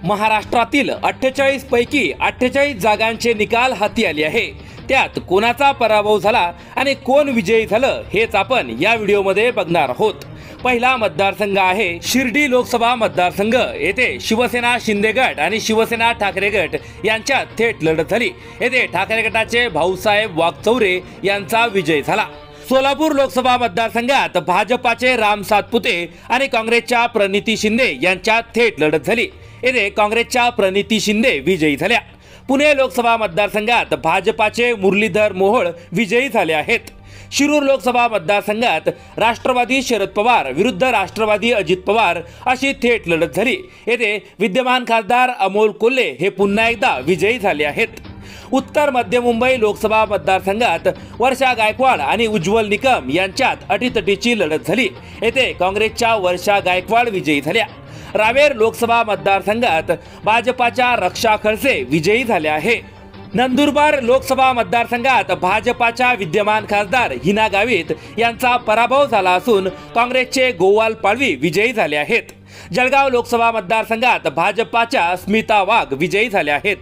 महाराष्ट्रातील 48 पैकी 48 जागांचे निकाल हाती आले आहे। त्यात कोणाचा पराभव झाला आणि कोण विजयी झालं हेच आपण या व्हिडिओमध्ये बघणार आहोत। पहिला मतदारसंघ आहे शिर्डी लोकसभा मतदारसंघ। येथे शिवसेना शिंदे गट आणि शिवसेना ठाकरे गट यांच्यात थेट लढत झाली। येथे ठाकरे गटाचे भाऊसाहेब वागचौरे यांचा विजय झाला। सोलापूर लोकसभा मतदारसंघात भाजपाचे राम सातपुते आणि काँग्रेसच्या प्रणिती शिंदे यांच्यात थेट लढत झाली। येथे काँग्रेसच्या प्रणिती शिंदे विजयी झाल्या। पुणे लोकसभा मतदारसंघात भाजपाचे मुरलीधर मोहोळ विजयी झाले आहेत। शिरूर लोकसभा मतदारसंघात राष्ट्रवादी शरद पवार विरुद्ध राष्ट्रवादी अजित पवार अशी थेट लढत झाली। येथे विद्यमान खासदार अमोल कोल्हे हे पुन्हा एकदा विजयी झाले आहेत। उत्तर मध्य मुंबई लोकसभा मतदारसंघात वर्षा गायकवाड आणि उज्ज्वल निकम यांच्यात अटीतटीची लढत झाली। येथे काँग्रेसच्या वर्षा गायकवाड विजयी झाल्या। रावेर लोकसभा मतदारसंघात भाजपाच्या रक्षा खडसे विजयी झाले आहे। नंदुरबार लोकसभा मतदारसंघात भाजपाच्या विद्यमान खासदार हिना गावित यांचा पराभव झाला असून काँग्रेसचे गोवाल पाडवी विजयी झाले आहेत। जळगाव लोकसभा मतदारसंघात भाजपाच्या स्मिता वाघ विजयी झाल्या आहेत।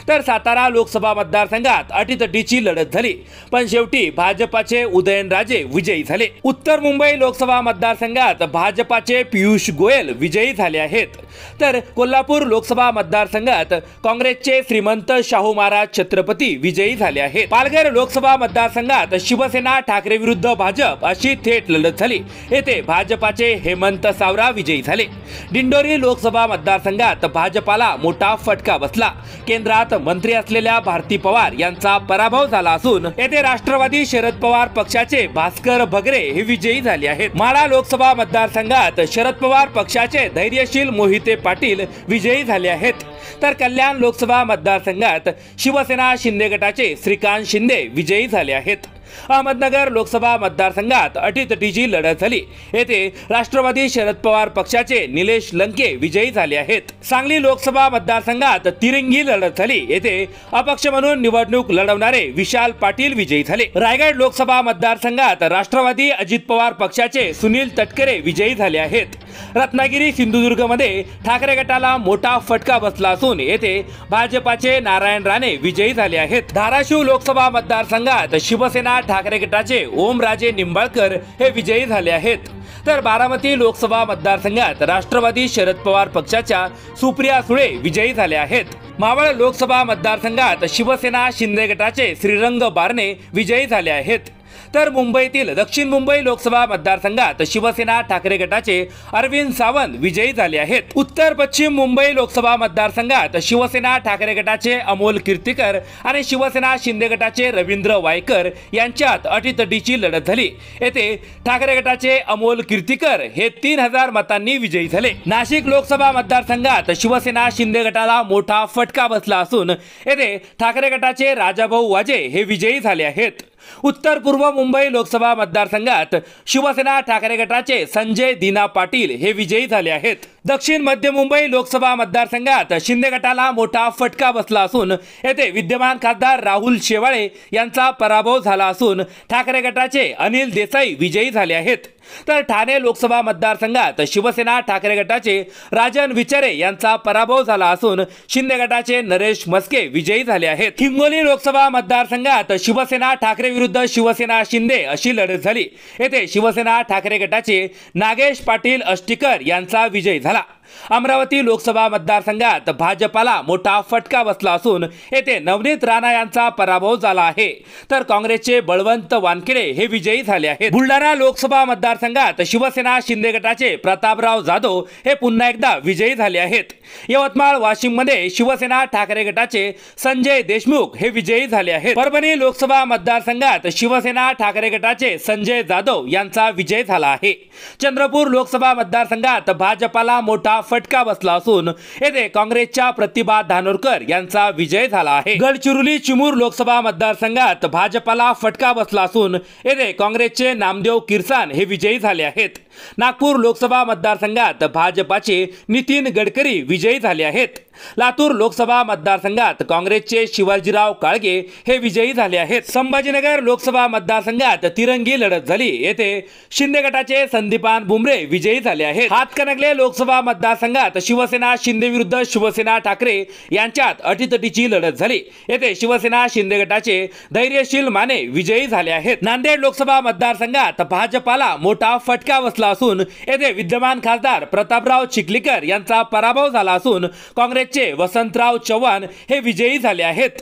तर सातारा लोकसभा मतदारसंघात अटीतटीची लढत झाली, पण शेवटी भाजपाचे उदयनराजे विजयी झाले। उत्तर मुंबई लोकसभा मतदारसंघात भाजपाचे पियुष गोयल विजयी झाले आहेत। तर कोल्हापूर लोकसभा मतदारसंघात काँग्रेसचे श्रीमंत शाहू महाराज छत्रपती विजयी झाले आहेत। पालघर लोकसभा मतदारसंघात शिवसेना ठाकरे विरुद्ध भाजप अशी थेट लढत झाली। येथे भाजपाचे हेमंत सावरा विजयी झाले। दिंडोरी लोकसभा मतदारसंघात भाजपाला मोठा फटका बसला। केंद्रात मंत्री असलेल्या भारती पवार यांचा पराभव झाला असून येथे राष्ट्रवादी शरद पवार पक्षाचे भास्कर भगरे हे विजयी झाले आहेत। माढा लोकसभा मतदारसंघात शरद पवार पक्षाचे धैर्यशील मोहिते पाटील विजयी झाले आहेत। तर कल्याण लोकसभा मतदारसंघात शिवसेना शिंदे गटाचे श्रीकांत शिंदे विजयी झाले आहेत। अहमदनगर लोकसभा मतदारसंघात अटीतटीची लढत झाली। येथे राष्ट्रवादी शरद पवार पक्षाचे निलेश लंके विजयी झाले आहेत। सांगली लोकसभा मतदारसंघात तिरंगी लढत झाली। येथे अपक्ष म्हणून निवडणूक लढवणारे विशाल पाटील विजयी झाले। रायगड लोकसभा मतदारसंघात राष्ट्रवादी अजित पवार पक्षाचे सुनील तटकरे विजयी झाले आहेत। रत्नागिरी सिंधुदुर्ग मध्ये ठाकरे गटाला मोठा फटका बसला असून येथे भाजपाचे नारायण राणे विजयी झाले आहेत। धाराशिव लोकसभा मतदारसंघात शिवसेना ठाकरे गटाचे ओमराजे निंबाळकर हे विजयी झाले आहेत। तर बारामती लोकसभा मतदारसंघात राष्ट्रवादी शरद पवार पक्षाच्या सुप्रिया सुळे विजयी झाल्या आहेत। मावळ लोकसभा मतदारसंघात शिवसेना शिंदे गटाचे श्रीरंग बारणे विजयी झाले आहेत। तर मुंबईतील दक्षिण मुंबई लोकसभा मतदारसंघात शिवसेना ठाकरे गटाचे अरविंद सावंत विजयी झाले आहेत। उत्तर पश्चिम मुंबई लोकसभा मतदारसंघात शिवसेना ठाकरे गटाचे अमोल कीर्तीकर आणि शिवसेना शिंदे गटाचे रवींद्र वायकर यांच्यात अटीतटीची लढत झाली। येथे ठाकरे गटाचे अमोल कीर्तीकर हे 3000 मतांनी विजयी झाले। नाशिक लोकसभा मतदारसंघात शिवसेना शिंदे गटाला मोठा फटका बसला असून येथे ठाकरे गटाचे राजाभाऊ वाजे हे विजयी झाले आहेत। उत्तर पूर्व मुंबई लोकसभा मतदारसंघात शिवसेना ठाकरे गटाचे संजय दीना पाटील हे विजयी झाले आहेत। दक्षिण मध्य मुंबई लोकसभा मतदारसंघात शिंदे गटाला मोठा फटका बसला असून येथे विद्यमान खासदार राहुल शेवाळे यांचा पराभव झाला असून ठाकरे गटाचे अनिल देसाई विजयी झाले आहेत। तर ठाणे लोकसभा मतदारसंघात शिवसेना ठाकरे गटाचे राजन विचारे यांचा पराभव झाला असून शिंदे गटाचे नरेश मस्के विजयी झाले आहेत। हिंगोली लोकसभा मतदारसंघात शिवसेना ठाकरे विरुद्ध शिवसेना शिंदे अशी लढत झाली। येथे शिवसेना ठाकरे गटाचे नागेश पाटील अष्टीकर यांचा विजय झाला। अमरावती लोकसभा मतदारसंघात भाजपाला मोठा फटका बसला असून येथे नवनीत राणा यांचा पराभव झाला आहे। तर काँग्रेसचे बळवंत वानखेडे हे विजयी झाले आहेत। बुलढाणा लोकसभा मतदारसंघात शिवसेना शिंदे गटाचे प्रतापराव जाधव हे पुन्हा एकदा विजयी झाले आहेत। यवतमाळ वाशिम मध्ये शिवसेना ठाकरे गटाचे संजय देशमुख हे विजयी झाले आहेत। परभणी लोकसभा मतदारसंघात शिवसेना ठाकरे गटाचे संजय जाधव यांचा विजय झाला आहे। चंद्रपूर लोकसभा मतदारसंघात भाजपाला मोठा फटका बसला असून येथे काँग्रेसच्या प्रतिभा धानोरकर यांचा विजय झाला आहे। गडचिरोली चिमूर लोकसभा मतदारसंघात भाजपाला फटका बसला असून येथे काँग्रेसचे नामदेव किरसान हे विजयी झाले आहेत। नागपूर लोकसभा मतदारसंघात भाजपाचे नितीन गडकरी विजयी झाले आहेत। लातूर लोकसभा मतदारसंघात काँग्रेसचे शिवाजीराव काळगे हे विजयी झाले आहेत। संभाजीनगर लोकसभा मतदारसंघात तिरंगी लढत झाली। येथे शिंदे गटाचे संदीपान बुमरे विजयी झाले आहेत। हातकणंगले लोकसभा मतदारसंघात शिवसेना शिंदे विरुद्ध शिवसेना ठाकरे यांच्यात अटीतटीची लढत झाली। येथे शिवसेना शिंदे गटाचे धैर्यशील माने विजयी झाले आहेत। नांदेड लोकसभा मतदारसंघात भाजपाला मोठा फटका बसला असून येथे विद्यमान खासदार प्रतापराव चिखलीकर यांचा पराभव झाला असून काँग्रेसचे वसंतराव चव्हाण हे विजयी झाले आहेत।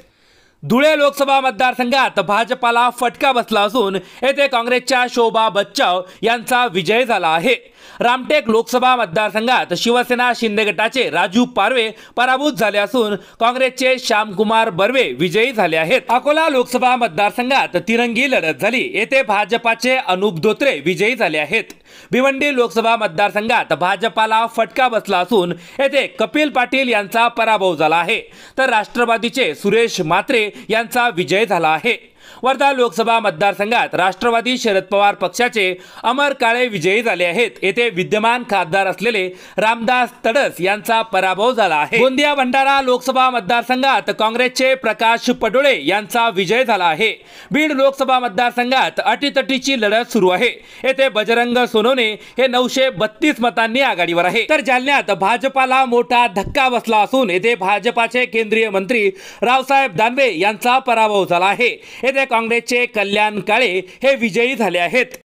धुळे लोकसभा मतदारसंघात भाजपाला फटका बसला असून येथे काँग्रेसच्या शोभा बच्चाव यांचा विजय झाला आहे। रामटेक लोकसभा मतदारसंघात शिवसेना शिंदे गटाचे राजू पारवे पराभूत झाले असून काँग्रेसचे श्यामकुमार बर्वे विजयी झाले आहेत। अकोला लोकसभा मतदारसंघात तिरंगी लढत झाली। येथे भाजपाचे अनुप धोत्रे विजयी झाले आहेत। भिवंडी लोकसभा मतदारसंघात भाजपाला फटका बसला असून येथे कपिल पाटील यांचा पराभव झाला आहे, तर राष्ट्रवादीचे सुरेश म्हात्रे यांचा विजय झाला आहे। वर्धा लोकसभा मतदारसंघात राष्ट्रवादी शरद पवार पक्षाचे अमर काळे विजयी झाले आहेत। येथे विद्यमान खासदार असलेले रामदास तडस यांचा पराभव झाला आहे। गोंदिया भंडारा लोकसभा मतदारसंघात काँग्रेसचे प्रकाश पडोळे यांचा विजय झाला आहे। बीड लोकसभा मतदारसंघात अटीतटीची लढत सुरू आहे। येथे बजरंग सोनवणे हे 932 मतांनी आघाडीवर आहे, तर जालन्यात भाजपाला मोठा धक्का बसला असून येथे भाजपाचे केंद्रीय मंत्री रावसाहेब दानवे यांचा पराभव झाला आहे। येथे काँग्रेसचे कल्याण काळे हे विजयी झाले आहेत।